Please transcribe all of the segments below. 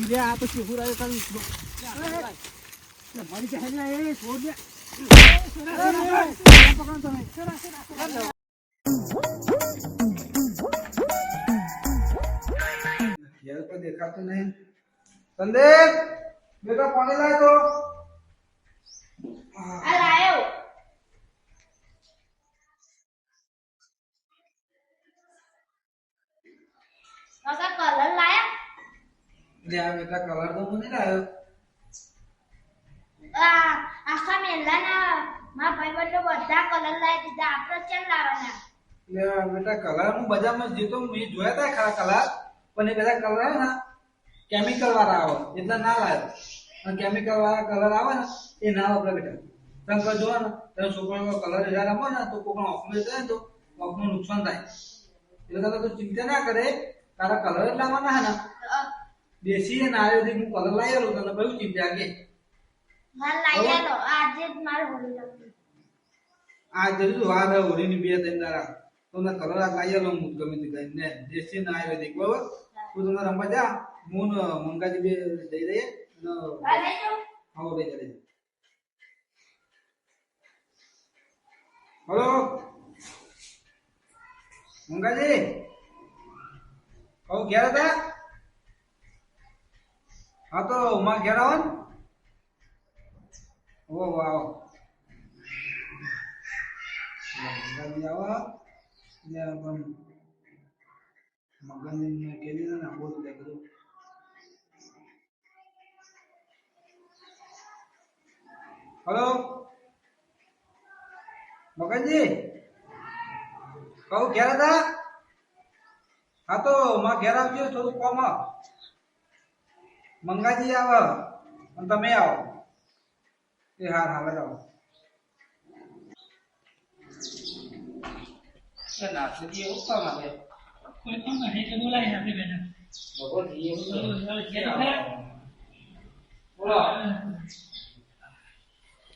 લે આ તો કેવું રહ્યો કાલ મારી કે હેલા એ છોડ દે પકડો તમે यार को देखा तो नहीं संदीप बेटा पानी लाए तो लायो मगर कलर लाया ले आ बेटा कलर तो नहीं लायो आखा मेला ना मां भाई बच्चों બધા કલર લાવી દીધા આપણે કેમ લાવવાના ले आ बेटा कलर હું બજારમાં જીતો મેં જોયા હતા ખરા કલર પણ એ બધા કલર આવે ને કેમિકલ વાળા આવે એટલે ના લાયો અને કેમિકલ વાળા કલર આવે ને એ ના વાપરે બેટા તમે કહો જો ને તમે છોકરાનો કલર જ્યારે રમો ને તો કોકનો આંખમાં જાય તો આંખનું નુકસાન થાય એટલે તમે તો ચિંતા ના કરે તારા કલર જ લાવવાના હે ને દેશી અને આયુર્વેદિક હું કલર લાવી આલું તને બહુ ચિંતા કે માર લાવી આલો આજે જ માર હોળી લાગી આ જરૂર વાર હોળીની બે ત્રણ દાડા તો ના કલર આ લાવી આલો હું ગમે તે કહીને દેશી અને આયુર્વેદિક બરાબર તું તમે રમવા જા હું મંગાજી બે જઈ દઈએ અરે જો આવો બે જઈ हेलो मंगा जी कहो क्या था हाँ तो माँ क्या रहा वो आओ मंगा जी आओ ये अपन मगन ने के लिए ना बोल दे करो हेलो मगन जी कहू घેर था हाँ तो मां घेर आवજો થોડું કોમ મંગાજી આવે અને તમે આવો એ હાર હાલ જાઓ કે નાસી એવું કામ આવે કોઈ પણ કહે કે બોલાય આપણે બેટા ભગવાન જી એવું બોલો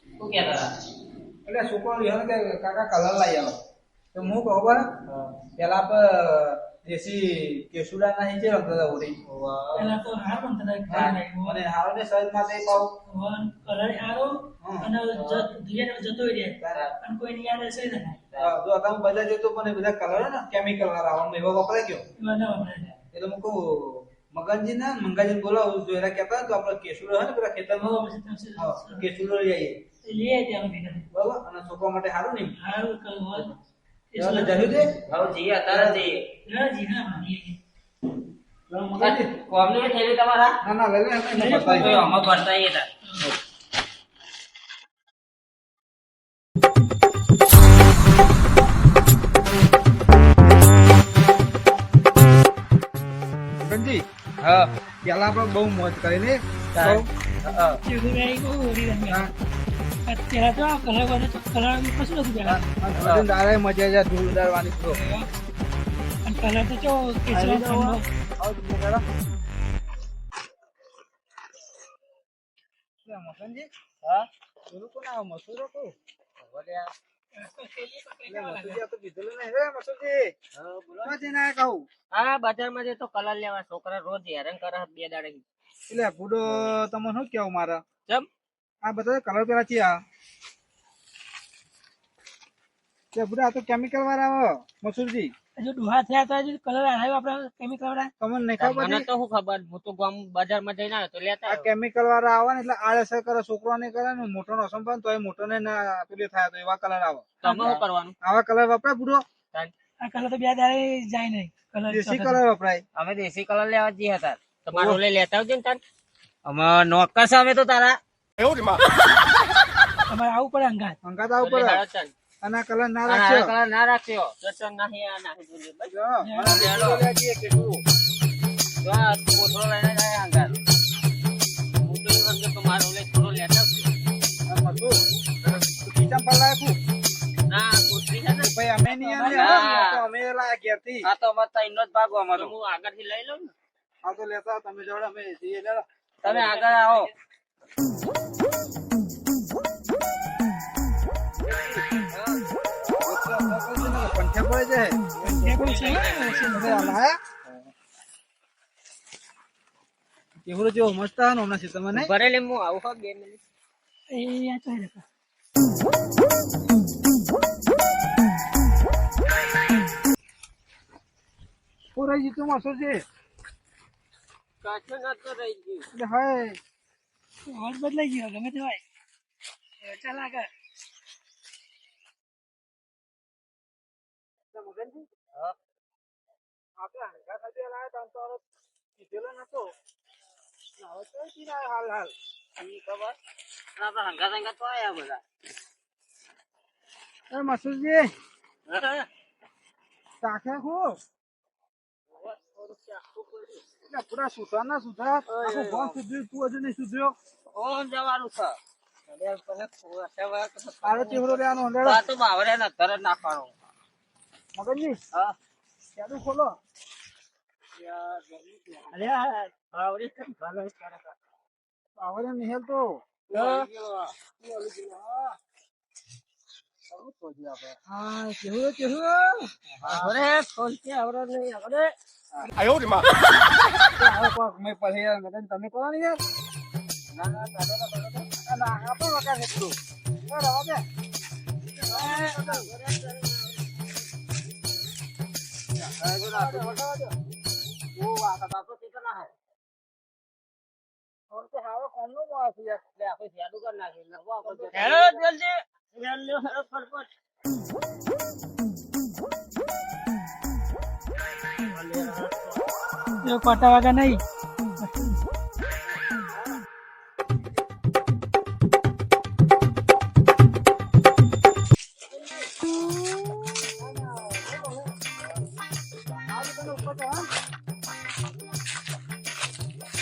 તું ક્યાં હતા એટલે છોકરો યાર કે કાકા કલર લઈ આવો તો હું કહું બરાબર પેલા આપણે દેશી કેસુડા નહીં છે રમતા ઓરી પેલા તો હાર પણ તને અને હારો ને સહજ માં દઈ પાઉ કલર હારો અને ધીરે જતો રહે અને કોઈ ની યાદ હશે ને જો તમે બધા જો તો પણ બધા કલર ને કેમિકલ વાળા આવવાનું એવા વપરાય ગયો એમાં વપરાય એટલે હું કહું મગનજી ને મંગાજી બોલાવો જો એરા કહેતા તો આપણે કેસુડો હે ને પેલા ખેતરમાં કેસુડો લઈ આવીએ લઈ આવી અમે ભેગા બરાબર અને છોકરા માટે સારું નહીં હારું કલ હોય એટલે જલ્દી દે હાઉ જી અત્યારે જી જી હા માની મંગાજી કોમની થેલી તમારા ના ના લઈ લે તો અમે બતાઈએ તા મગનજી હા પેલા આપણે બહુ મોજ કરીને અત્યારે તો કલર બધું કલર કશું નથી પેલા દારે મજા જાય ધૂળદાર વાની pro અને કલર તો જો કેસરો ઠંડો આવ તમે જરા મગનજી હા બોલું કોણ આવ મસૂરો કો વડ્યા મસૂરી તો કીધું નહીં રે મસૂરી હા બોલો મજી ના કહું હા બજારમાં જે તો કલર લેવા છોકરા રોજ હેરાન કરે બે દાડે એટલે બુડો તમને શું કેવું મારા કેમ આ બધા કલર પેલા છે આ તે બુડા આ તો કેમિકલ વાળા આવે મસૂરજી જો ડોહા થયા તો હજી કલર આવ્યો આપણે કેમિકલ વાળા તમને નહીં ખબર મને તો શું ખબર હું તો ગામ બજારમાં જઈને આવ્યો તો લેતા આ કેમિકલ વાળા આવે ને એટલે આળસ કરે છોકરો ને કરે ને મોટો નો સંભાળ તો એ મોટો ને ના પેલી થાય તો એવા કલર આવે તમે શું કરવાનું આવા કલર વપરાય બુડો આ કલર તો બે દાડે જાય નહીં કલર દેશી કલર વપરાય અમે દેશી કલર લેવા જઈએ હતા તમારો લે લેતા આવજો ને તાર અમે નોકસ અમે તો તારા તમારે આવું પડે અંગાત અંગાત આવું પડે અને આ કલર ના આ રાખજો કલર ના રાખ્યો ચટન નહીં આ નાખી દીધું બસ જો મને બોલ્યા કે શું જો આ કોથળો લઈને જાય અંગાર હું તો એવું સમજો કે મારો લે થોડો લેતા આવજો આ મસૂર ખીચામાં પલાય ખૂબ ના કોથળી છે ને ભાઈ અમે નહીં આને ના. તો અમે લાયા ઘેરથી આ તો અમારે તઈનો જ ભાગો અમારો હું આગળથી લઈ લઉં ને આ તો લેતા તમે જોડે અમે જઈએ લેડો તમે આગળ આવો પંચા પડે છે એ કોઈ છે લાયા કેવડો જેવો મસ્ત આવે ને હમણાં ખેતરમાં નહીં? ભરે લે હું આવું હો 2 મિનિટ એ આ તો રે પૂરા જીતું માસો છે કાચો નતો રહી ગયું એટલે હાય અવાજ બદલાઈ ગયો ગમે તે હોય ચાલ આગળ મગનજી હા આપણે હંગા સાથે લાયા તા તો કીધેલો નતો હવે તો કીધા હાલ ઈ ખબર આપણા હંગા તો આયા બધા એ મસુરજી હા ચાખે ખો એટલે પૂરા સુધા ના સુધા આખું ભોં સુધર્યું તું હજુ નહીં સુધર્યો ઓમ જવાનું છે તારો ચેવડો લેવાનો હંડેડો આ તો બાવરે ના ઘર જ નાખવાનો મગનજી હા ક્યાંનું ખોલો અરે બાવરે કેમ ભાલો કરે આવડે નિહેલ તો હા ચેવડો બાવરે ફોન કે આવરો નહીં આવરે મેં પડે યાર મગન તમે કરો ને યાર ના આપણો વકા છે તું રવા દે और तो हावे कौन नो मास यार લે આપણે શેડું કરી નાખી નવો આપણે હેલો જલ્દી હેલો ફટફટ જો પાટા વાગા નહીં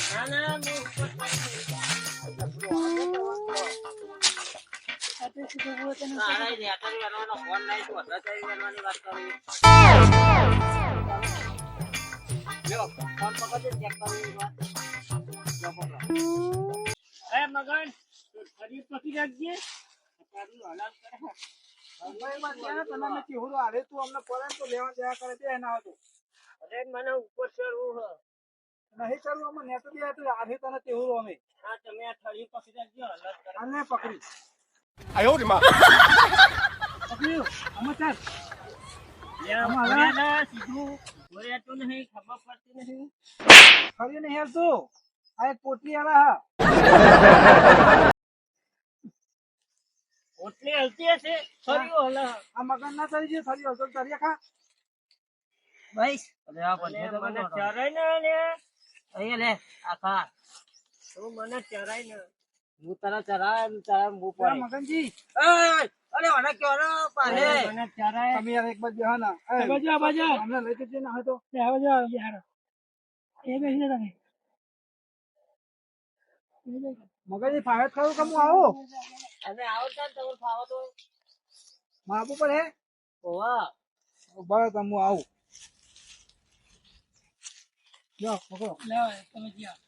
ના ના હું ઉપર તારે નેટરી વેલવાનો ફોન નહીં તો અધચારી વેલવાની વાત કરી લ્યો ફોન પકડજો ચેક કરી લો પકડો એ મગન ફરી પકડી રાખજે તારું હલાલ કરે તમે ચેવડો હાલે તું અમને પડે તો લેવા જયા કરે તે ના હતો અરે મને ઉપર ચડવું હ નહીં ચાલુ અમે નેટ બી તો આજે તને ચેવડો અમે હા તમે આ થળી પકડી રાખજો હલાલ કરે અને પકડી પકડ્યું અમે ચાલ સીધું બોલ્યા તો નહીં ખબર પડતી નહીં ફરી નહીં હેર તું આ એક પોટલી આલા હા ઓટલી હલતી હશે ફરી હલા આ મગન ના કરી છે ફરી હલતો તરિયા ખા ભાઈ અરે આ મને ચરાય ને અહીંયા લે આખા તું મને ચરાય ને હું તારા ચરાય તારા મું પડે મગનજી અરે મને ક્યારે પાલે મને ચરાય તમે યાર એક બાજુ બેહો ના આ બાજુ અમને લઈ જજે ના હોય તો આવે જો યાર એ બેસી તમે મગનજી ફાવે ખરું કે હું આવું અને આવતા તમે ખાવા તો માપું પડે ઓવા બરાબર તો હું આવું જો પકડો લે તમે જ્યાં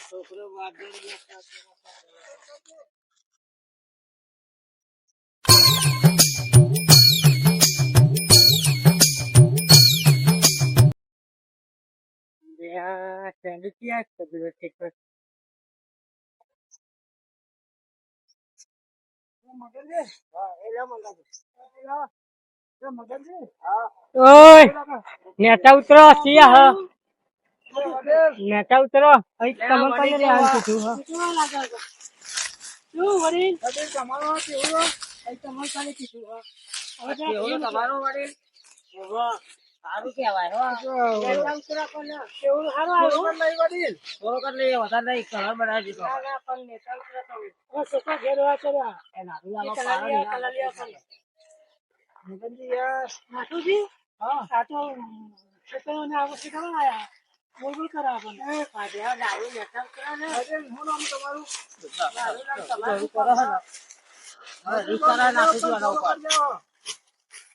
છોકરો વાગે ઓય નેતા ઉતરો સિયા હ નેતા ઉતરો અહીં તમને કઈ રે આલ કીધું હ શું વડીલ તમારો ચેવડો અહીં તમને કાલે કીધું હ કેવડો તમારો વડીલ ઓવા સારું કહેવાય હો નેતા ઉતરો કોને કેવું હારું હારું નહીં વડીલ થોડો કર લઈએ વધારે નહીં ઘર બનાવી દીધો ના પણ નેતા ઉતરો તો ઓ સોફા ઘેર વા ચડ્યા એના મગનજી યાર માતુજી હા આ તો ખેતરોને આવો શીખવા આયા બોલ કરા આપણને પાછા દારૂ નેતા ઉતરો ને અરે હું નામ તમારું તમારું કરો હે વિચારા નાખી દેવાનો ઉપર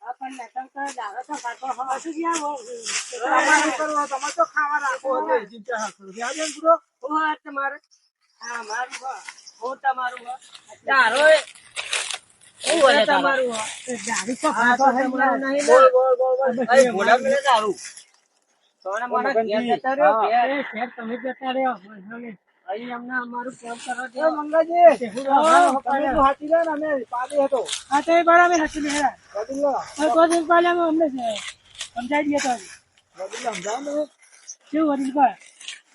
આપણ નેતા ઉતરો દારૂ તો કાઢો હ માતુજી આવો તમારે તો ખાવા રાખો એટલે ચિંતા હાથ યાદ એમ પૂરો ઓ તમારે આ મારું હો. હું તમારું હો. તારો એ. હું બોલે તમારું હો. ગાડી તો આ તો તમારું નહીં ને. બોલ. ભાઈ, ભોળા મેલે તારું. તોને મને ઘેર જતા રહ્યો, ઘેર. શેર તમે જતા રહ્યો અહીં અમને અમારું કામ કરવા દો. મંગાજી તમે તો હાથી રહ્યા ને અમે પાડી હતો હા તો એ બરાબર હતી ને વડીલ લો કોઈ દિન પહેલા અમને સમજાઈ દઈએ તો વડીલ સમજાવો ને શું વડીલ પર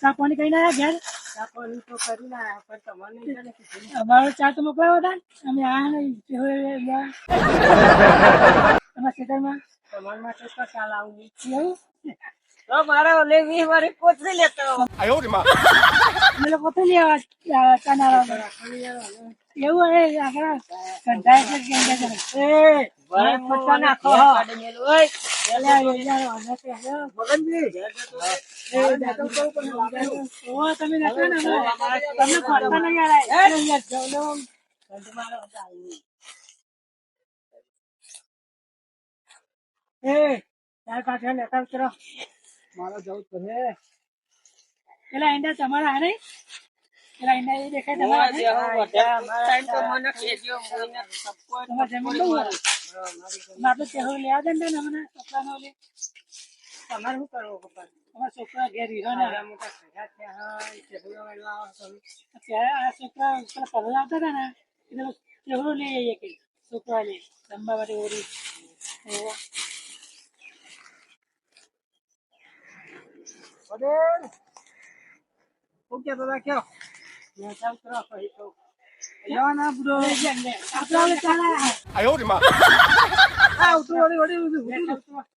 ચા પાણી કઈ ના ઘેર ચા પાણી તો કરી ના પણ તમારે નહીં જાણે કીધું. અમારો ચા તો મોકલાયો હતા અમે આયા નહીં તમારા ખેતરમાં તમારા માટે તો ચાલ આવું એવું તો મારે ઓલે 20 વાળી કોથળી લેતો આવો. અમે લોકો તો લેવા ચા ના એવું એ આગળ કંટાળ એટલે કેમ કે ભાઈ, પત્તા નાખો ઘેર કાઢી મેલું. ઓય, મગનજી તમે નતો ને તમને ખોટતા નહીં યાર પાછળ લેતા ઉતરો મારે જવું જ પડે પેલા ઈંડા તમારા હા નહીં પેલા ઈંડા એ દેખાય હું તમારા આજે હું વધારે ટાઈમ તો મને કહેજો. કોઈને સપોર્ટ તમારા જમીન બહુ હોય આપણે ચહેરો લેવા દે ને હમણાં છોકરાનો લે તમારે શું કરવું પપ્પા? તમારા છોકરા ઘેર રહ્યો ને મારા મોટા ખરા થયા હોય, ચહેરો વાળવા આવો તમે. ત્યારે આ છોકરા પેલા પહેલા આવતા હતા ને એટલે ચહેરો લઈ જઈએ કે છોકરા લે રમવા માટે ઓરી વડીલ શું કહેતો હતા કયો લેતા ઉતરો પછી તો જવાના બુડો આપણે ચાલા હા ઉતરું વડીલ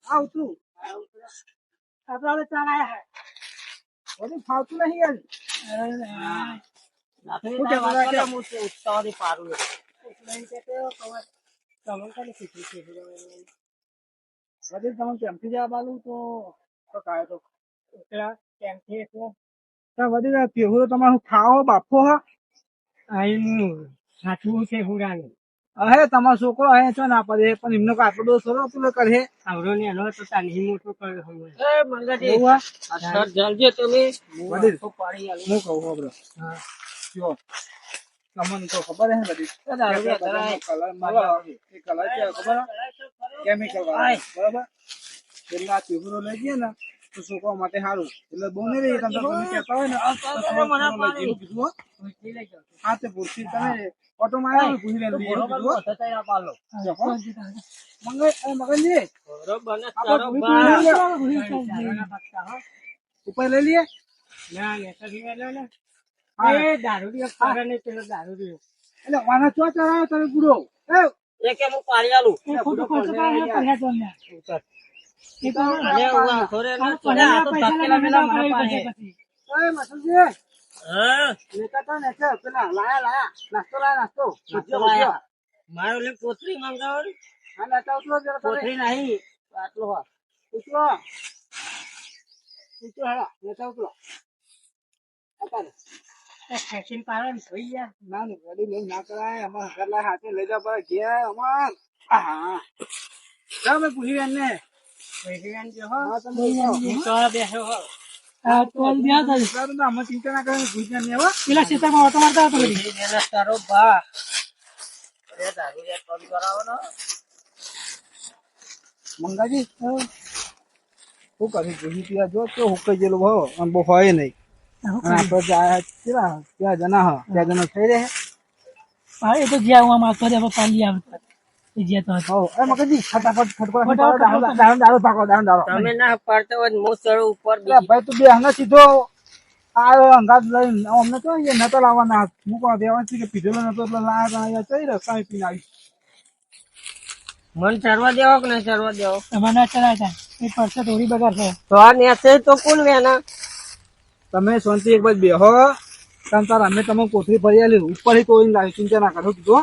હા ઉતરું આપણે ચાલા વડીલ ફાવતું નહીં યાર રાત્રે શું તારા કહેતો હતા વાંચવાના કયો? હું ઉત્સાહથી પારું છું. વડીલ તમે કેમથી જવા બાલું તો કાયો તો કેમથી એટલે વડીલ પેહુરો તમારું ખાવો બાફો હા આઈનું સાચવું છે હુરાનું હે તમારો છોકરો હે છો ના પડે પણ એમનો કોઈ આટલો બધો થોડો પેલો કરે આવડો ને એનો તો તાની મોટો કર્યો હવે એ મંગાજી, એવું હા આ સર જલજો તમે. વડીલ તો પાડી આલું. હું કહું ખબર હા જો તમને તો ખબર હે બધી એ દારૂ લે, ધરાય. કલર મળે એ કલર છે ખબર કેમિકલ વાળા બરાબર એટલે આ પેહુરો લઈ જઈએ ને તો છોકરા માટે સારું એટલે બહુ નહીં રહી તમે કહેતા હોય ને તો થોડો મને ઘણો લઈ જઈએ. કીધું હો. હા તે પૂછતી તમે ઓટો માં આવ્યો પૂછી લઈને લઈએ એવું કીધું હો. મગનજી બરોબર ને આપણે તારો ભૂઈ બા. ભૂઈ ઉપર લઈ લઈએ ના લેતા જીવે લે હા. એ દારૂ dio ખાવે નહીં પેલો દારૂ dio એટલે વાના ચો ચડાયો તમે બુડો એ કે હું પાડી આલું. એ ખોટું ખર્ચો કરે પડ્યા તો અમને એ તો અરે ઉવા, થોડે ને થોડે આ તો ધકેલા પેલા મને પાડે. એ મસલજી હા, લેતા તા ને છે પેલા લાયા નાસ્તો નાસ્તો લાયા. મારે ઓલી કોથળી મંગાવો ને. હા લેતા ઉતરો જરા તમે કોથળી નહીં, આટલો હો. ઉતરો ઉતરો હેડા લેતા ઉતરો અત્યારે ખેંચીને પાડે ને ધોઈ ગયા ના ને ગાડી લઈ ના કરાય અમાર ઘરના હાથે લઈ જા પર ઘેર અમાર હા તમે પૂછી એને ભેગી જો હો હા તમે ઉતરો. હું તો બેઠો હો આ તો બ્યા થાય સારું તો અમે ચિંતા ના કરે પૂછી ને હો પેલા ખેતરમાં ઓટો મારતા હતો બધી એને તારો બા. અરે દારૂ રે કોણ કરાવો ને. મંગાજી શું કરી પૂછી પીવા જો તો હુકાઈ ગયેલો ભાવ અને બહુ હોય નહીં અને આપણે જાય કેટલા ત્યાં જણા હા ત્યાં જણા થઈ રહે હા એ તો જ્યાં હું મારતો હતો પાલી આવતા એ જ્યાં તો હતો હો એ મગનજી ફટાફટ ફટકો દારૂ પાકો દારૂ તમે ના પાડતા હોય ને હું ચડું ઉપર એટલે ભાઈ તું બે હંગા સીધો આવ્યો અંગાત લઈને અમને તો એ નતો લાવવાના હું પણ દેવાથી કે પીધેલો નતો એટલે લાયા ચઈ રહ્યો કાંઈ પીને આવી મન ચડવા દેવો કે નહીં ચડવા દેવો? તમારે ચડાતા એ પરસે થોડી બગાડ છે તો આ નેસે તો કોણ વેના? તમે શાંતિ એક બાજુ બેહો કારણ તાર અમે તમે કોથળી ભરી આલી ઉપરથી કોઈ લાવી ચિંતા ના કરો કીધું હો.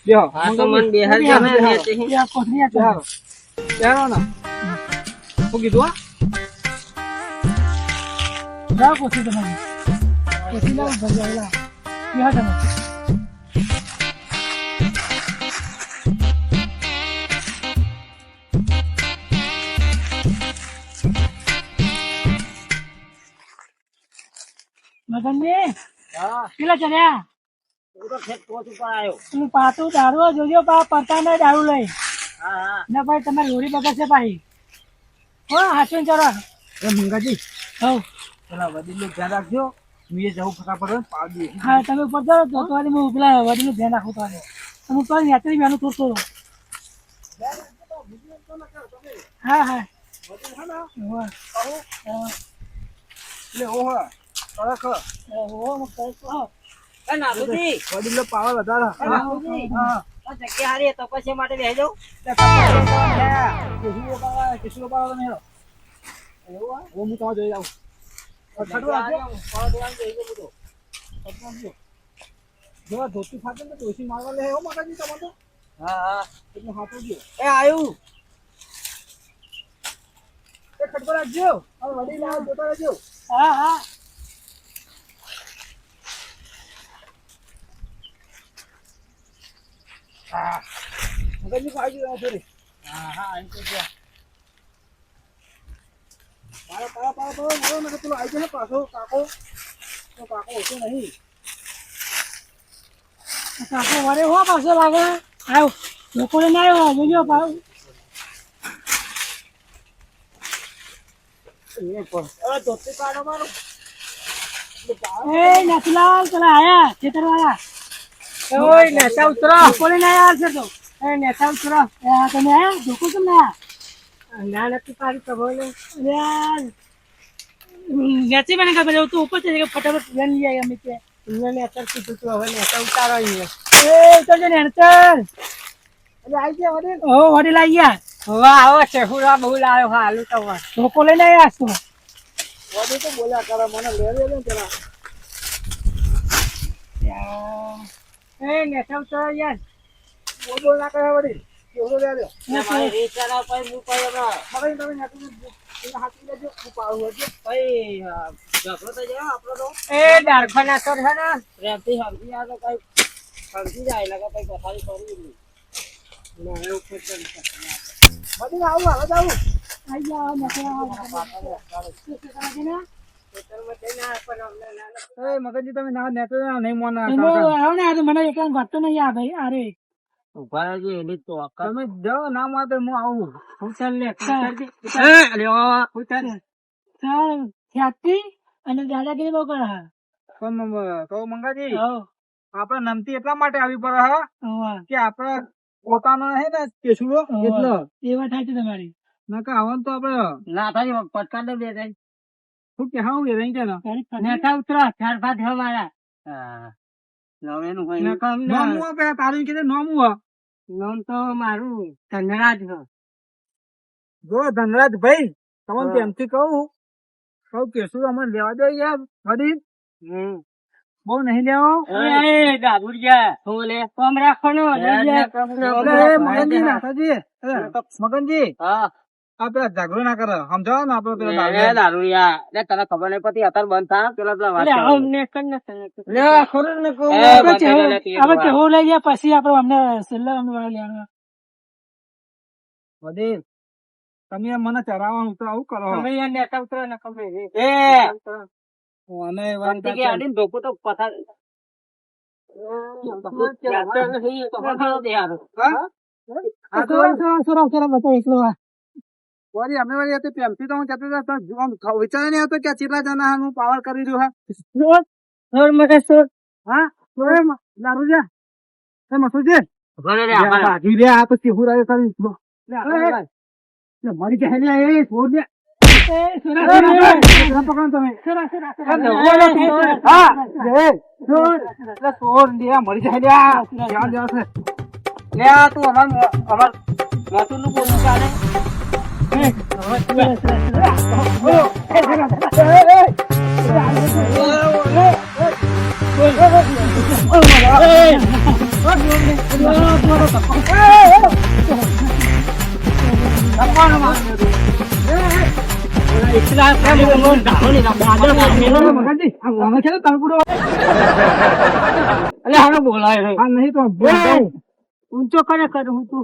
બેહો આ તો મન બેહાર જમે નેસે. આ કોથળી આ બેહારો બેહારો ને શું કીધું હા જાઓ કોથળી તમારી કોથળી લાવો ભરી આવેલા બેહો તમે મગનજી હા પેલા ચડ્યા હું તો ખેત પોચ ઉપર આવ્યો. તું પાછું દારૂ જોજો પડતા ને દારૂ લઈ હા હા ના ભાઈ તમારી હોળી બગડશે ભાઈ હો હાચું ચલો એ મંગાજી હો પેલા વડીલનું ધ્યાન રાખજો હું એ જવું ફટાફટ પાડી દઈશ. હા તમે ઉપર જાઓ તો તો હું પેલા વડીનું ધ્યાન રાખું તો હું તો યાત્રી બેનું થોડું હા હા હોવે. એટલે ઓહો કડક એ નાથુજી, વડીલનો પાવર વધારે એ નાથુજી. હા આ જગ્યા હારી તપસ્યા માટે બેસી જાઉં. કેસુલો પાવર તમે હેરો હું તમારે જોઈ જાઉં ખડું રાખજો જો ધોતી ખાતે ને ડોસી મારવા લે હો માતાજી તમારે તો હા હા એટલે હાથો ગયો એ આયુ એ ખડકો રાખજો હવે વડીલ આવે જોતા રહેજો હા હા મગજની પાડી ગયો થોડી હા હા આઈ તો ગયા. પાડો મારો ને પેલો આવી જાય પાછો કાકો તો કાકો હોતો નહીં કાકો વરે હો પાછો લાગે આવ લોકોને ના આવ્યો જોજો પાવ હવે ધોતી કાઢો મારું. એ નથલાલ પેલા આયા ખેતરવાળા ઓય નેતા ઉતરો લોકોને ના આવ્યા છે તો એ નેતા ઉતરો તમે આયા ધોકો કેમ ના ના નથી પાડી ખબર યાર નેચી બને ખબર તું ઉપર છે ફટાફટ લઈ લઈ આવી અમે ત્યાં ને અત્યારે કીધું તું હવે નેતા ઉતારો અહીંયા એ તો જે નેતર એટલે આવી ગયા વડીલ ઓ વડીલ આવી ગયા હવે આવો છે હુરા બહુ લાવ્યો હા આલુ તો ધોકો લઈને આવ્યા છો વડીલ તો બોલ્યા કરે મને લે ને પેલા એ નેતા ઉતરો યાર બોલ ના કરે વડીલ કેવડો લે લ્યો ને મારી રીત ચલાવ પછી હું પછી હમણાં મગજ તમે નાખી હાથી લેજો હું પાડું હજો પછી ઝઘડો થઈ જાય આપણો તો. એ ડાળખાના તો છે ને પ્રેમથી સમજી આ તો કઈ સમજી જાય એટલે કઈ કથારી કરવી નહીં. વડીલ આવું હવે જાવું આઈ જાઓ નેતા એ મગજજી તમે ના નેતો નહીં મોના આવો ને આ તો મને એકલા વાંચતો નહીં આ ભાઈ અરે ઉભા રહેજે એની તો અક્કલ. તમે જાઓ ના માતે હું આવું ઉતાર લે ઉતાર ખ્યાતિ અને દાદાગીરી બહુ કરે હા પણ તો મંગાજી હો આપડે નમતી એટલા માટે આવી પડે હા હોવા કે આપડે પોતાનો હે ને કેસુડો એટલે એ વાત થાય છે તમારી નકા આવન તો આપડે ના થાય પટકા દે બે થાય. શું કે હા એ રહી ગયા નેતા ઉતરો ચાર પાંચ હો મારા હા નવેનું હોય નકમ નોમ હું આપે તારું કે નોમ હું નામ તો મારું ધનરાજ છે જો ધનરાજ ભાઈ તમને પ્રેમથી કહું કેસુડો અમને લેવા દો યાર વડીલ બહુ નહીં લેવો એ ગાબુડિયા હું લે કોમ રાખવાનો મગનજી નાથાજી મગનજી હા આ પેલા ઝઘડો ના કરે સમજાવો ને આપડે પેલા દારૂડિયા લે તને ખબર નહીં પડતી અત્યારે બંધ થા પેલા પેલા વાત ચાલુ. અમને કન ન લે ખરું ને કહું એ બંધ થઈ ગયેલા તે આપણે કેવું લઈ ગયા પછી આપણે અમને છેલ્લા અમને લેવાનું વડીલ તમે મને ચરાવવાનું તો આવું કરો તમે યાર નેતા ઉતરો ને ખબર એ અને બંધ થઈ ગયા અડીને ધોકો તો પથાર વળી અમે વળી હતી પ્રેમથી તો હું કહેતો હતો આમ વિચાર નહીં આવતો કે આ કેટલા જણા હું પાવર કરી રહ્યો હા દારૂ જા એ મસુજી ભાગી રે આ તો કેવું રહ્યો કરી મરી જાય એ છોડ દે પકડો તમે હા છોડ દે મરી જાય ધ્યાન દેવા લે આ તું અમાર માથું નું બોલું કાઢે ઊંચો કરે કર હું તું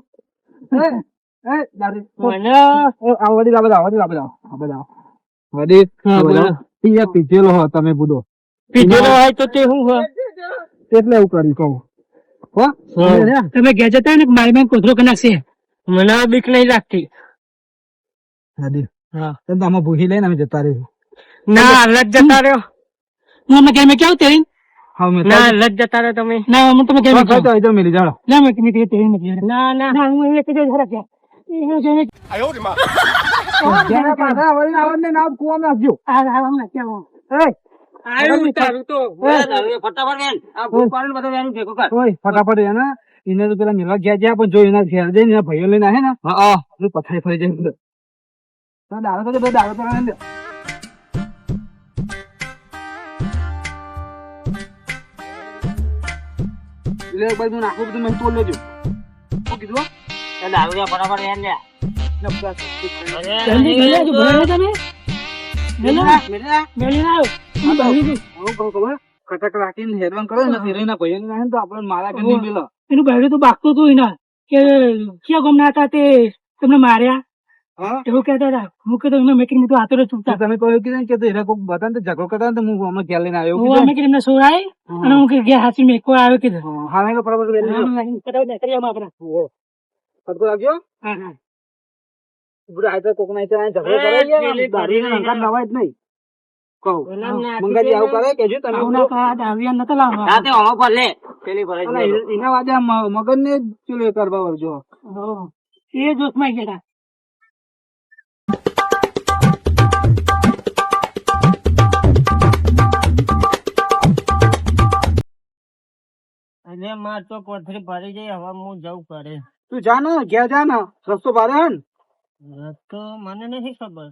પીધેલો હો તમે બુધો પીધેલો હોય તો તે શું હોય એટલે એવું કર્યું કહું હો તમે ઘેર જતા ને મારી બેન કોથરો કરી નાખશે મને બીક નહીં લાગતી હા તમે આમાં ભૂસી લઈને અમે જતા રહીશું ના હાલત જતા રહ્યો હું અમે ઘેર મેં કેવું તેરી હા મેં ના હાલત જતા રહ્યો તમે ના હું તમે ઘેર મેં તો ઇધર મિલી જાઓ ના મેં તેરી નથી ના ના હું એક જ હરા ગયા જ્યારે પાછા વળીને આવડને ના કુવામાં નાખજો ફટાફટ એને એને તો પેલા મિલવા ગયા જ્યાં પણ જો એના ઘેર જઈને એના ભાઈઓ લઈને આવે ને હા પથારી ફરી જાય દાડો તો દાડો તો એટલે એક બાજુ નાખું બધું મેં તોડ લેજો શું કીધું ફટાફટ યાર લે કટક રાખીને હેરવાન કરો ને હિરોઈના ભાઈઓ ને તો આપણે મારા કે નહીં મિલો એનું બહેરું તો બાગતું હતું એના કે ક્યાં ગમના હતા તે તમને માર્યા એવું કહેતા હતા હું કીધું એમને મેં કીધું આતો ચૂપતા તમે કહ્યું કીધું કે એને કોઈ બતા ને ઝઘડો કરતા ને હું અમે ઘેર લઈને આવ્યો હું અમે કીધું એમને સોરાય અને હું ઘેર હાથી મેં કોઈ આવ્યો કીધું હા નહીં બરાબર સદકો રાખજો હા હા પૂરા હાથે કોક ના ઝઘડો કરે દાઢી નવા જ નહીં કહું મંગાજી આવું કરે કે જો તમે નતો લાવવા રાતે હોમો પર લે પેલી ભરે એના વાજે મગજ ને ચલો કરવા વળજો એ જોશમાં ગયા એટલે માર તો પથરી ભરી જાય હવે હું જવું કરે તું જા ને ઘેર જા ને રસ્તો ભારે હે ને રસ્તો મને નથી ખબર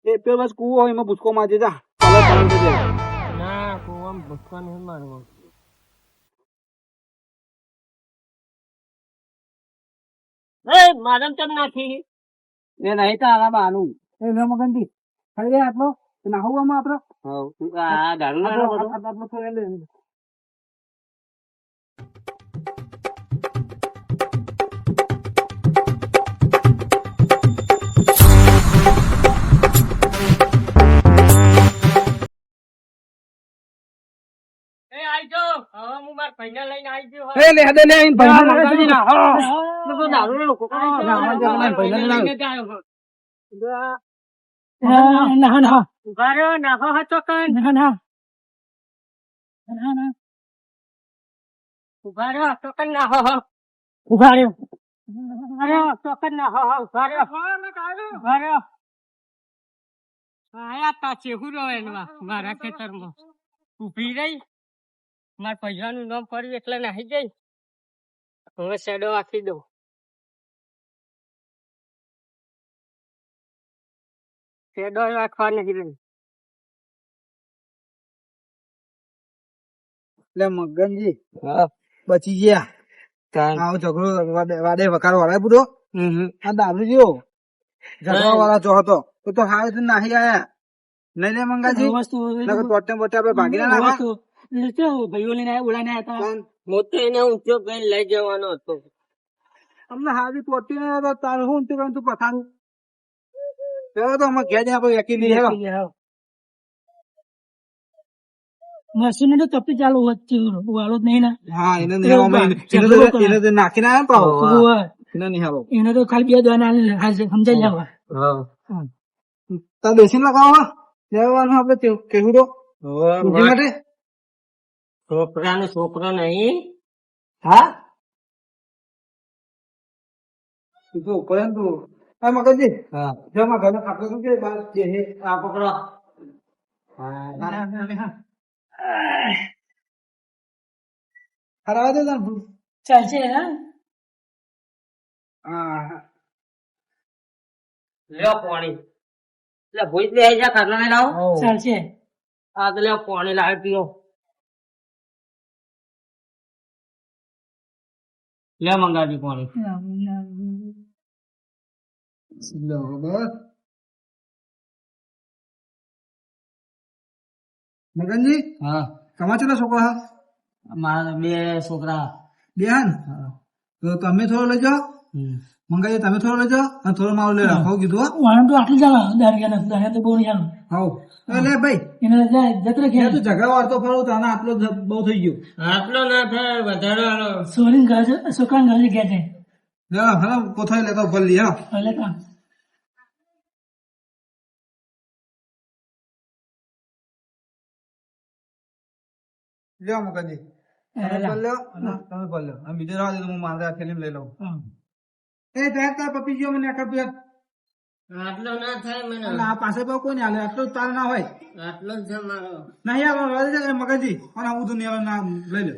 એ પેલો બસ કૂવો હોય એમાં ભૂસકો મારજે જા ના કુવામાં ભૂસકા નહીં મારવો મારમ ચમ નાખી એ નહીં તો આરામ આનું એ મગનજી ખાઈ ગયા આટલો નાહવું આમાં આપડે આ દારૂ આટલો થોડે લે મારા ખેતરમાં ઉભી રહી મારા પૈસા નું નામ પડ્યું એટલે નાહી ગઈ હવે શેડો આપી દઉં શેડો રાખવા નથી રહી એટલે મગનજી બચી ગયા આવો ઝઘડો વાડે વકાર વાળા પૂરો આ દારૂ જો ઝઘડો વાળા જો હતો તો હારે તો નાહી આયા નહીં લે મંગાજી પોતે પોતે આપડે ભાગી ના નાખવા ભાઈઓ લઈને બોલાઈને આવ્યા હતા હું તો એને ઊંચો કઈ લઈ જવાનો હતો અમને હારી પોતી ને તારું શું તું તું પથારું પેલો તો અમે ઘેર આપડે વેકી લઈએ મશીન તો તપી ચાલુ વચ્ચે વાળો જ નહીં ને હા એને નાખીને આવ્યા પાવ એને નહીં હાલો એને તો ખાલી 2 દવા સમજાઈ લેવા તાર બેસીને લગાવો લેવાનું આપડે કેવું તો માટે છોકરાનો છોકરો નહીં હા તું ઉપર તું હા મગનજી જમા ઘરે ખાતો તું કે બાર જે આ પકડો હરાવા દે ચાલશે હા લ્યો પાણી એટલે ભૂત લે જા ખાટલો ને લાવો ચાલશે આ તો લ્યો પાણી લાવી પીઓ લે મંગાવી પાણી મગનજી હા તમારા કેટલા છોકરા હા મારા 2 છોકરા બે હા તો તમે થોડો લઈ જાઓ મંગાજી તમે થોડો લેજો અને થોડો મારો લઈ રાખો કીધું હો. વાહન તો આટલું ચાલે દારિયા તો બહુ નહીં ચાલે હાઉ એટલે ભાઈ એને જાય જતરે તું જગા વાળતો ફરું તને આટલો જ બહુ થઈ ગયો. આટલો ના થાય વધારે આલો. સોરી ઘર છોકરા ઘર ગયા છે લેવા હા કોથળી લેતો ભર લી હા. એટલે કામ લ્યો મંગાજી તમે ભર લ્યો તમે ભર લ્યો અને બીજો રાહ હું મારા થેલી લઈ લઉં. એ ત્યાં તાર પપી ગયો મને આખા તું આટલો ના થાય મને. આ પાસે બહુ કોઈ નહીં હાલે આટલો તાર ના હોય આટલો જ છે મારો. નહીં આવે મગજી અને હું તો નહીં ના લઈ લે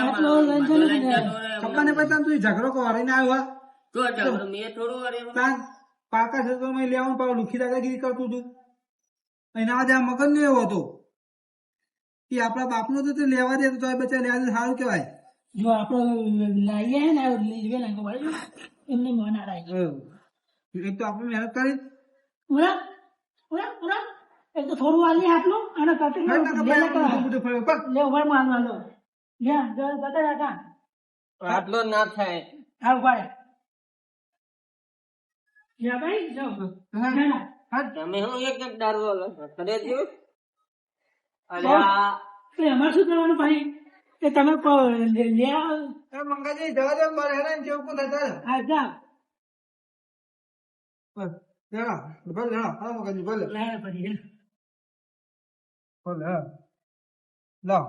આટલો લઈ પપ્પાને પછી તું ઝઘડો વાળીને આવ્યો તો ઝઘડો મેં થોડું વારેલો. તાન પાકા છે તો મેં લેવાનું પાછું લુખી દાદાગીરી કરતું હતું એના આજે આ મગજ નો એવો હતો કે આપણા બાપનો તો તે લેવા દે તો બચ્ચા લેવા દે સારું કહેવાય. જો આપડે લાવીએ હે ને લીવે લાંગો વાળો એમને મન આરાય એક તો આપણે મહેનત કરી ઉરા ઉરા ઉરા એક તો થોડું આલી આટલું અને કટિંગ લે ઉભા મારવા લો લે જતા રાકા આટલો ના થાય. આ ઉભા યા ભાઈ જો ના ના તમે હું એક એક દારૂ લો કરે દો. અરે બહુ. આ તો અમારે શું કરવાનું ભાઈ કે તમે લે મંગાજી જવા દે મારે હેરાન જેવું કોણ થાય આ જા લેણા ભલે લેણા હા મંગાજી ભલે લે પડી ભલે હા લાવ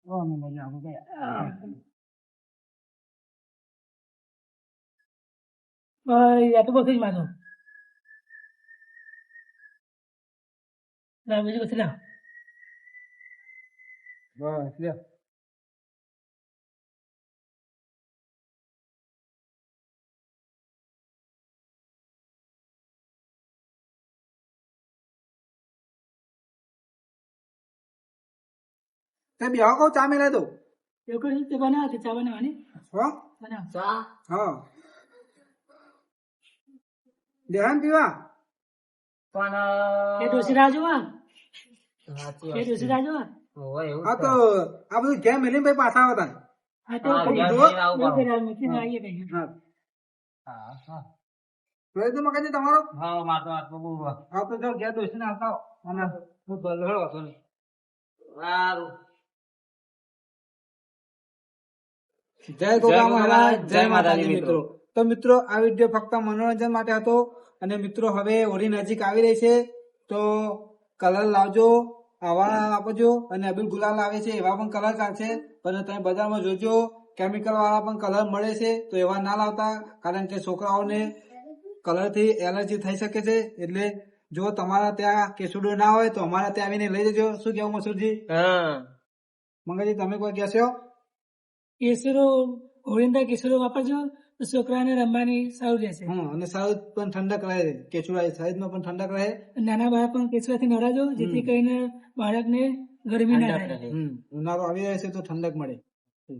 ઓ મંગાજી આવું ગયા યા તો બસ જ માનો ના બીજું કશું ના બસ લે તે બેહો કહું ચા મેલા દો એવું કઈ રીતે બનાવે છે ચા બનાવવાની હો બનાવ ચા હા દેહાન પીવા પણ એ ડોસી રાજો સાચી એ વાત. ડોસી રાજો હોય એવું હા તો આ બધું ઘેર મેલીને ભાઈ પાછા આવતા હા તો હા, કરી ઘેર દો. લઈને આવું એવું પડે. કર્યા મૂકીને આવીએ કઈ હા હા હા જોઈ તો મગજ તમારો હા મારો આટલો બહુ આ તો જો ઘેર દોસીને આવતા હો. અને હું ભલો હતો ને સારું. જય ગોગા મહારાજ જય માતાજી મિત્રો. તો મિત્રો આ વિડીયો ફક્ત મનોરંજન માટે હતો અને મિત્રો હવે હોળી નજીક આવી રહી છે તો કલર લાવજો આવા આપજો અને અબીલ ગુલાલ આવે છે એવા પણ કલર ચાલશે પણ તમે બજારમાં જોજો કેમિકલ વાળા પણ કલર મળે છે તો એવા ના લાવતા કારણ કે છોકરાઓને કલર થી એલર્જી થઈ શકે છે એટલે જો તમારા ત્યાં કેસુડો ના હોય તો અમારા ત્યાં આવીને લઈ જજો. શું કેવું મસૂરજી? હા મંગળજી તમે કોઈ કહેશો? કેસરો હોળીના કેસરો વાપરજો તો છોકરાને રમવાની સારું રહેશે અને સારું પણ ઠંડક રહે કેસુડા સાઈઝમાં પણ ઠંડક રહે. નાના બાળક પણ કેસરાથી નવડાવજો જેથી કરીને બાળકને ગરમી ના થાય ઉનાળો આવી રહ્યો છે તો ઠંડક મળે.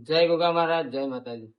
જય ગોગા મહારાજ જય માતાજી.